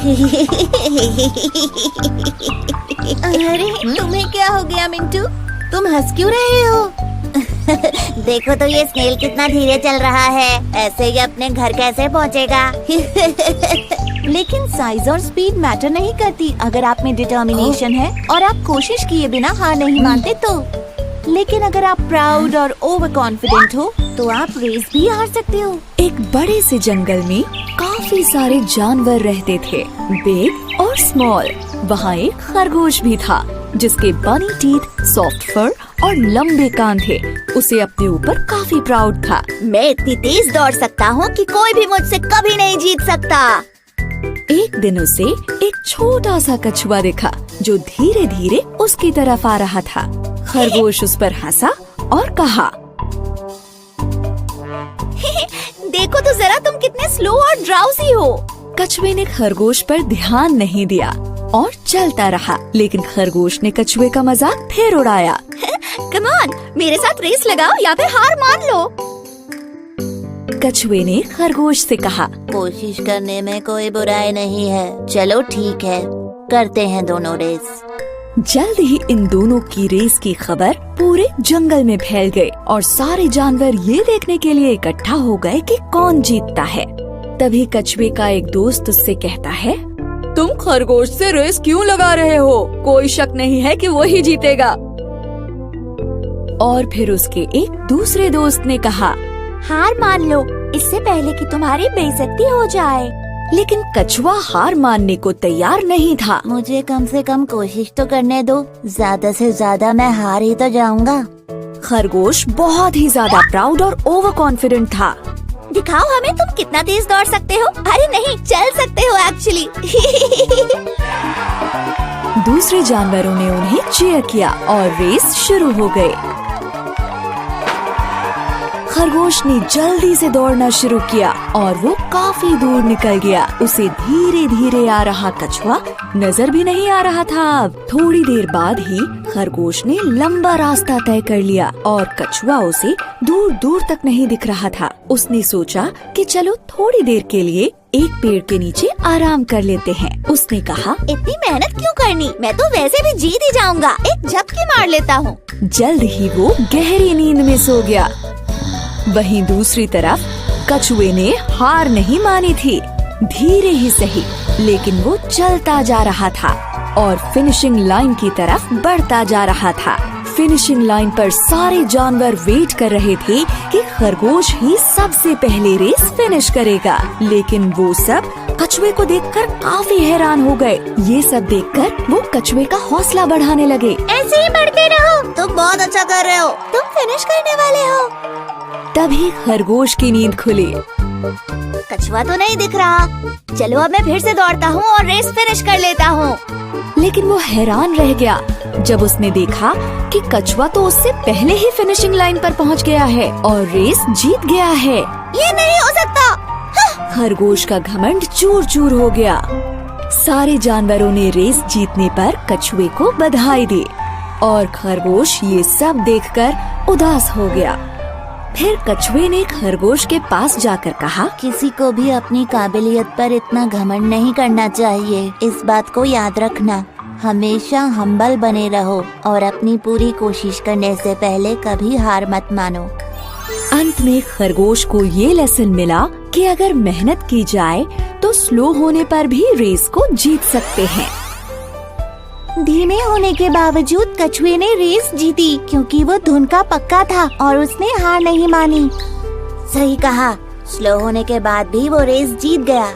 अरे तुम्हें क्या हो गया मिंटू? तुम हंस क्यों रहे हो? देखो तो ये स्नेल कितना धीरे चल रहा है, ऐसे ही अपने घर कैसे पहुँचेगा? लेकिन साइज और स्पीड मैटर नहीं करती अगर आप में डिटर्मिनेशन है और आप कोशिश किए बिना हार नहीं मानते तो। लेकिन अगर आप प्राउड और ओवर कॉन्फिडेंट हो तो आप रेस भी हार सकते हो। एक बड़े से जंगल में काफी सारे जानवर रहते थे, बिग और स्मॉल। वहाँ एक खरगोश भी था जिसके बनी टीथ, सॉफ्ट फर और लंबे कान थे। उसे अपने ऊपर काफी प्राउड था। मैं इतनी तेज दौड़ सकता हूँ कि कोई भी मुझसे कभी नहीं जीत सकता। एक दिन उसे एक छोटा सा कछुआ दिखा जो धीरे धीरे उसकी तरफ आ रहा था। खरगोश उस पर हंसा और कहा, देखो तो जरा तुम कितने स्लो और ड्राउजी हो। कछुए ने खरगोश पर ध्यान नहीं दिया और चलता रहा, लेकिन खरगोश ने कछुए का मजाक फिर उड़ाया। कम ऑन, मेरे साथ रेस लगाओ या फिर हार मान लो। कछुए ने खरगोश से कहा, कोशिश करने में कोई बुराई नहीं है, चलो ठीक है, करते हैं दोनों रेस। जल्द ही इन दोनों की रेस की खबर पूरे जंगल में फैल गई और सारे जानवर ये देखने के लिए इकट्ठा हो गए कि कौन जीतता है। तभी कछुए का एक दोस्त उससे कहता है, तुम खरगोश से रेस क्यों लगा रहे हो? कोई शक नहीं है कि वही जीतेगा। और फिर उसके एक दूसरे दोस्त ने कहा, हार मान लो इससे पहले कि तुम्हारी बेइज्जती हो जाए। लेकिन कछुआ हार मानने को तैयार नहीं था। मुझे कम से कम कोशिश तो करने दो, ज्यादा से ज्यादा मैं हार ही तो जाऊंगा। खरगोश बहुत ही ज्यादा प्राउड और ओवर कॉन्फिडेंट था। दिखाओ हमें तुम कितना तेज दौड़ सकते हो। अरे नहीं, चल सकते हो एक्चुअली। दूसरे जानवरों ने उन्हें चीयर किया और रेस शुरू हो गई। खरगोश ने जल्दी से दौड़ना शुरू किया और वो काफी दूर निकल गया। उसे धीरे धीरे आ रहा कछुआ नजर भी नहीं आ रहा था। अब थोड़ी देर बाद ही खरगोश ने लंबा रास्ता तय कर लिया और कछुआ उसे दूर दूर तक नहीं दिख रहा था। उसने सोचा कि चलो थोड़ी देर के लिए एक पेड़ के नीचे आराम कर लेते हैं। उसने कहा, इतनी मेहनत क्यों करनी, मैं तो वैसे भी जीत ही जाऊंगा, एक झपकी मार लेता हूँ। जल्द ही वो गहरी नींद में सो गया। वहीं दूसरी तरफ कछुए ने हार नहीं मानी थी। धीरे ही सही, लेकिन वो चलता जा रहा था और फिनिशिंग लाइन की तरफ बढ़ता जा रहा था। फिनिशिंग लाइन पर सारे जानवर वेट कर रहे थे कि खरगोश ही सबसे पहले रेस फिनिश करेगा। लेकिन वो सब कछुए को देखकर काफी हैरान हो गए। ये सब देखकर वो कछुए का हौसला बढ़ाने लगे। ऐसे ही बढ़ते रहो, तुम बहुत अच्छा कर रहे हो, तुम फिनिश करने वाले हो। तभी खरगोश की नींद खुली। कछुआ तो नहीं दिख रहा, चलो अब मैं फिर से दौड़ता हूँ और रेस फिनिश कर लेता हूँ। लेकिन वो हैरान रह गया जब उसने देखा कि कछुआ तो उससे पहले ही फिनिशिंग लाइन पर पहुँच गया है और रेस जीत गया है। ये नहीं हो सकता। खरगोश का घमंड चूर चूर हो गया। सारे जानवरों ने रेस जीतने पर कछुए को बधाई दी और खरगोश ये सब देखकर उदास हो गया। फिर कछुए ने खरगोश के पास जाकर कहा, किसी को भी अपनी काबिलियत पर इतना घमंड नहीं करना चाहिए। इस बात को याद रखना, हमेशा हम्बल बने रहो और अपनी पूरी कोशिश करने से पहले कभी हार मत मानो। अंत में खरगोश को ये लेसन मिला कि अगर मेहनत की जाए तो स्लो होने पर भी रेस को जीत सकते हैं। धीमे होने के बावजूद कछुए ने रेस जीती क्योंकि वो धुन का पक्का था और उसने हार नहीं मानी। सही कहा, स्लो होने के बाद भी वो रेस जीत गया।